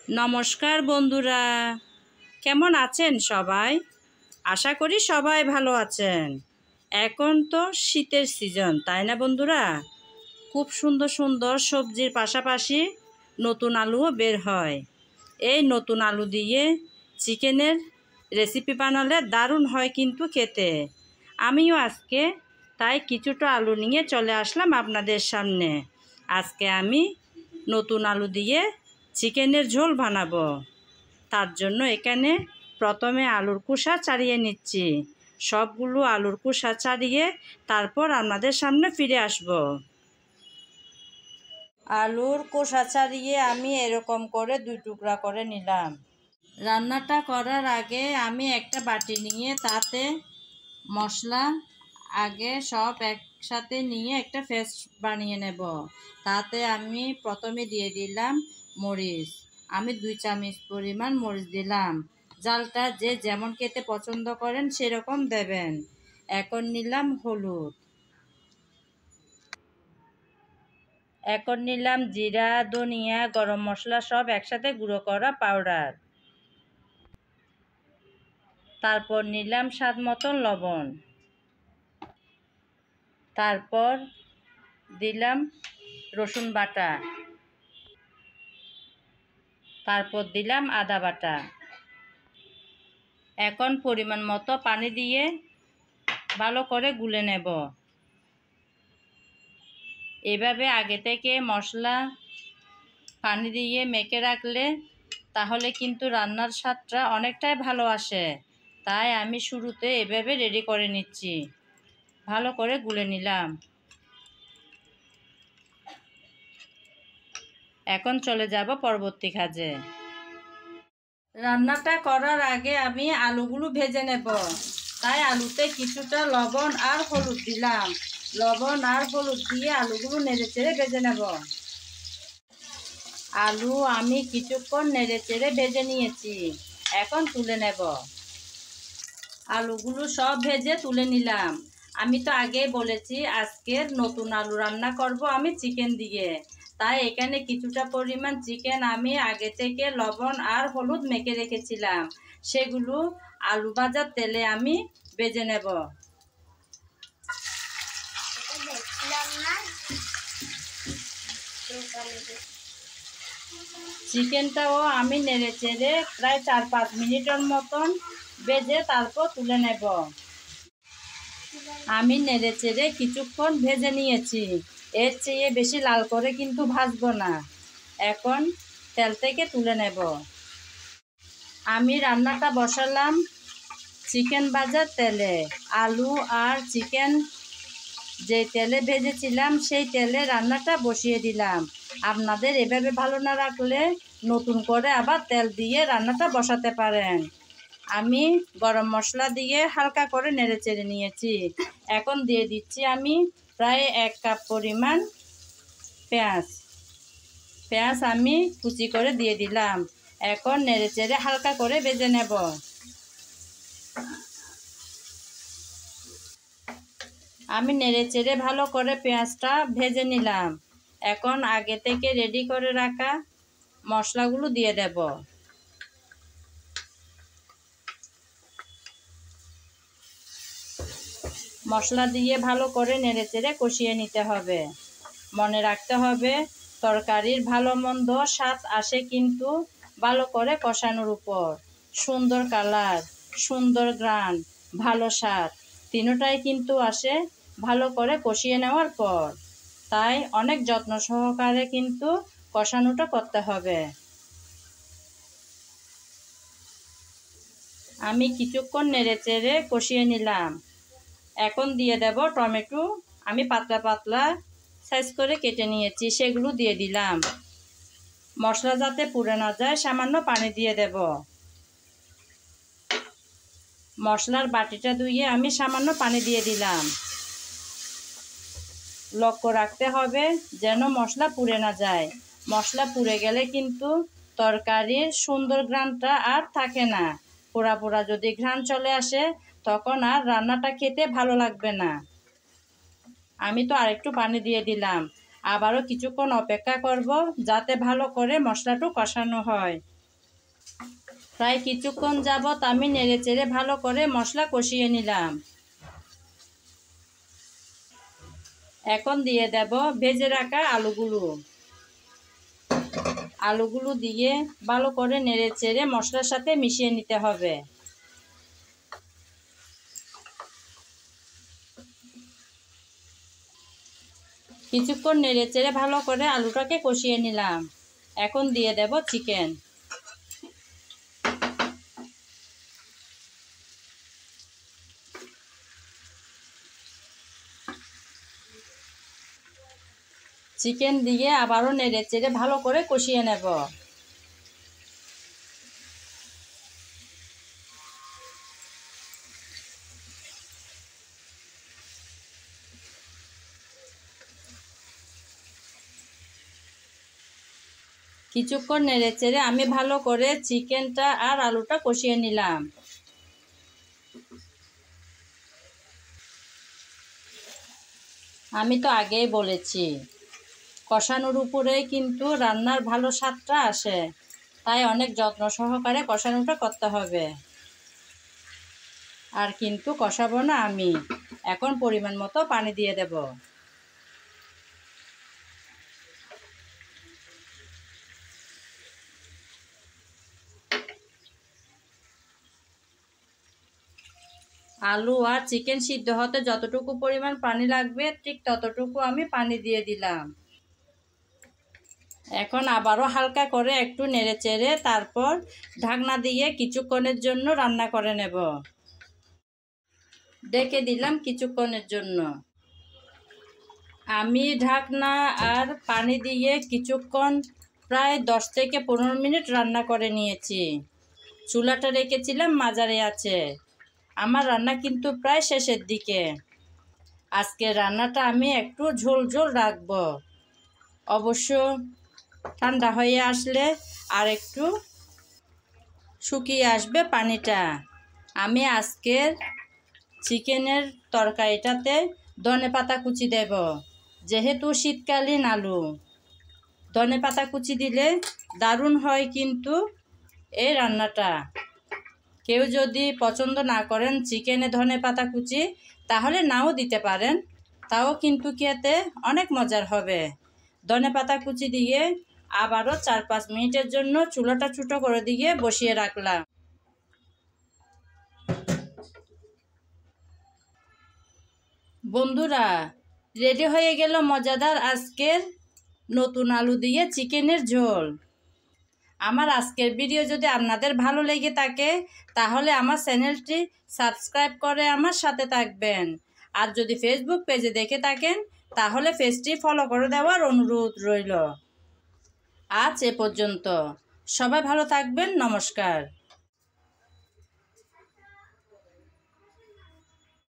নমস্কার বন্ধুরা, কেমন আছেন সবাই? আশা করি সবাই ভালো আছেন। এখন তো শীতের সিজন, তাই না বন্ধুরা? খুব সুন্দর সুন্দর সবজির পাশাপাশি নতুন আলুও বের হয়। এই নতুন আলু দিয়ে চিকেনের রেসিপি বানালে দারুণ হয় কিন্তু খেতে। আমিও আজকে তাই কিছুটা আলু নিয়ে চলে আসলাম আপনাদের সামনে। আজকে আমি নতুন আলু দিয়ে চিকেনের ঝোল বানাবো। তার জন্য এখানে প্রথমে আলুর খোসা ছাড়িয়ে নিচ্ছি। সবগুলো আলুর খোসা ছাড়িয়ে তারপর আপনাদের সামনে ফিরে আসব। আলুর খোসা ছাড়িয়ে আমি এরকম করে 2 টুকরা করে নিলাম। রান্নাটা করার আগে আমি একটা বাটি নিয়ে তাতে মশলা আগে সব একসাথে নিয়ে একটা পেস্ট বানিয়ে নেব। তাতে আমি প্রথমে দিয়ে দিলাম মরিচ। আমি 2 চামচ পরিমাণ মরিচ দিলাম। ঝালটা যে যেমন খেতে পছন্দ করেন সেরকম দেবেন। এখন নিলাম হলুদ। এখন নিলাম জিরা, ধনিয়া, গরম মশলা সব একসাথে গুঁড়ো করা পাউডার। তারপর নিলাম স্বাদ মতো লবণ। তারপর দিলাম রসুন বাটা। তারপর দিলাম আদা বাটা। এখন পরিমাণ মতো পানি দিয়ে ভালো করে গুলে নেব। এভাবে আগে থেকে মশলা পানি দিয়ে মেখে রাখলে তাহলে কিন্তু রান্নার স্বাদটা অনেকটাই ভালো আসে। তাই আমি শুরুতে এভাবে রেডি করে নিচ্ছি। ভালো করে গুলে নিলাম। এখন চলে যাব পরবর্তী কাজে। রান্নাটা করার আগে আমি আলুগুলো ভেজে নেব। তাই আলুতে কিছুটা লবণ আর হলুদ দিলাম। লবণ আর হলুদ দিয়ে আলুগুলো নেড়েচেড়ে ভেজে নেব। আলু আমি কিছুক্ষণ নেড়েচেড়ে ভেজে নিয়েছি। এখন তুলে নেব। আলুগুলো সব ভেজে তুলে নিলাম। আমি তো আগেই বলেছি আজকের নতুন আলু রান্না করব আমি চিকেন দিয়ে। তাই এখানে কিছুটা পরিমাণ চিকেন আমি আগে থেকে লবণ আর হলুদ মেখে রেখেছিলাম। সেগুলো আলু ভাজার তেলে আমি ভেজে নেব। চিকেনটাও আমি নেড়েচেড়ে প্রায় 4-5 মিনিটের মতন ভেজে তারপর তুলে নেব। আমি নেড়েচেড়ে কিছুক্ষণ ভেজে নিয়েছি। এর চেয়ে বেশি লাল করে কিন্তু ভাজবো না। এখন তেল থেকে তুলে নেব। আমি রান্নাটা বসালাম চিকেন ভাজার তেলে। আলু আর চিকেন যে তেলে ভেজেছিলাম সেই তেলে রান্নাটা বসিয়ে দিলাম। আপনাদের এভাবে ভালো না রাখলে নতুন করে আবার তেল দিয়ে রান্নাটা বসাতে পারেন। আমি গরম মশলা দিয়ে হালকা করে নেড়েচেড়ে নিয়েছি। এখন দিয়ে দিচ্ছি আমি প্রায় 1 কাপ পরিমাণ পেঁয়াজ আমি কুচি করে দিয়ে দিলাম। এখন নেড়েচেড়ে হালকা করে ভেজে নেব। আমি নেড়েচেড়ে ভালো করে পেঁয়াজটা ভেজে নিলাম। এখন আগে থেকে রেডি করে রাখা মশলাগুলো দিয়ে দেব। মশলা দিয়ে ভালো করে নেড়েচেড়ে কষিয়ে নিতে হবে। মনে রাখতে হবে তরকারির ভালো মন্দ স্বাদ আসে কিন্তু ভালো করে কষানোর উপর। সুন্দর কালার, সুন্দর ঘ্রাণ, ভালো স্বাদ তিনটাই কিন্তু আসে ভালো করে কষিয়ে নেওয়ার পর। তাই অনেক যত্ন সহকারে কিন্তু কষানোটা করতে হবে। আমি কিছুক্ষণ নেড়েচেড়ে কষিয়ে নিলাম। এখন দিয়ে দেব টমেটো। আমি পাতলা পাতলা সাইজ করে কেটে নিয়েছি, সেগুলো দিয়ে দিলাম। মশলা যাতে পুড়ে না যায় সামান্য পানি দিয়ে দেব। মশলার বাটিটা ধুয়ে আমি সামান্য পানি দিয়ে দিলাম। লক্ষ্য রাখতে হবে যেন মশলা পুড়ে না যায়। মশলা পুড়ে গেলে কিন্তু তরকারির সুন্দর ঘ্রাণটা আর থাকে না। পোড়া পোড়া যদি ঘ্রাণ চলে আসে তখন আর রান্নাটা খেতে ভালো লাগবে না। আমি তো আরেকটু পানি দিয়ে দিলাম। আবারও কিছুক্ষণ অপেক্ষা করব যাতে ভালো করে মশলাটা কষানো হয়। প্রায় কিছুক্ষণ যাবত আমি নেড়েচেড়ে ভালো করে মশলা কষিয়ে নিলাম। এখন দিয়ে দেব ভেজে রাখা আলুগুলো দিয়ে ভালো করে নেড়েচেড়ে মশলার সাথে মিশিয়ে নিতে হবে। কিছুক্ষণ নেড়েচেড়ে ভালো করে আলুটাকে কষিয়ে নিলাম। এখন দিয়ে দেব চিকেন। চিকেন দিয়ে আবারও নেড়েচেড়ে ভালো করে কষিয়ে নেব। কিছুক্ষণ নেড়েচেড়ে আমি ভালো করে চিকেনটা আর আলুটা কষিয়ে নিলাম। আমি তো আগেই বলেছি, কষানোর উপরেই কিন্তু রান্নার ভালো স্বাদটা আসে, তাই অনেক যত্ন সহকারে কষানোটা করতে হবে। আর কিন্তু কষাবো না আমি। এখন পরিমাণ মতো পানি দিয়ে দেব। আলু আর চিকেন সিদ্ধ হতে যতটুকু পরিমাণ পানি লাগবে ঠিক ততটুকু আমি পানি দিয়ে দিলাম। এখন আবারও হালকা করে একটু নেড়েচেড়ে তারপর ঢাকনা দিয়ে কিছুক্ষণের জন্য রান্না করে নেব। ঢেকে দিলাম কিছুক্ষণের জন্য। আমি ঢাকনা আর পানি দিয়ে কিছুক্ষণ প্রায় 10 থেকে 15 মিনিট রান্না করে নিয়েছি। চুলাটা রেখেছিলাম মাঝারে আছে। আমার রান্না কিন্তু প্রায় শেষের দিকে। আজকে রান্নাটা আমি একটু ঝোল ঝোল রাখবো। অবশ্য ঠান্ডা হয়ে আসলে আর একটু শুকিয়ে আসবে পানিটা। আমি আজকের চিকেনের তরকারিটাতে ধনেপাতা কুচি দেব, যেহেতু শীতকালীন আলু। ধনেপাতা কুচি দিলে দারুণ হয় কিন্তু এই রান্নাটা। কেউ যদি পছন্দ না করেন চিকেনে ধনেপাতা কুচি, তাহলে নাও দিতে পারেন, তাও কিন্তু খেতে অনেক মজার হবে। ধনেপাতা কুচি দিয়ে আবারও 4-5 মিনিটের জন্য চুলাটা ছোটো করে দিয়ে বসিয়ে রাখলাম। বন্ধুরা, রেডি হয়ে গেল মজাদার আজকের নতুন আলু দিয়ে চিকেনের ঝোল। আমার আজকের ভিডিও যদি আপনাদের ভালো লেগে থাকে তাহলে আমার চ্যানেলটি সাবস্ক্রাইব করে আমার সাথে থাকবেন। আর যদি ফেসবুক পেজে দেখে থাকেন তাহলে পেজটি ফলো করে দেওয়ার অনুরোধ রইল। আজ এ পর্যন্ত। সবাই ভালো থাকবেন। নমস্কার।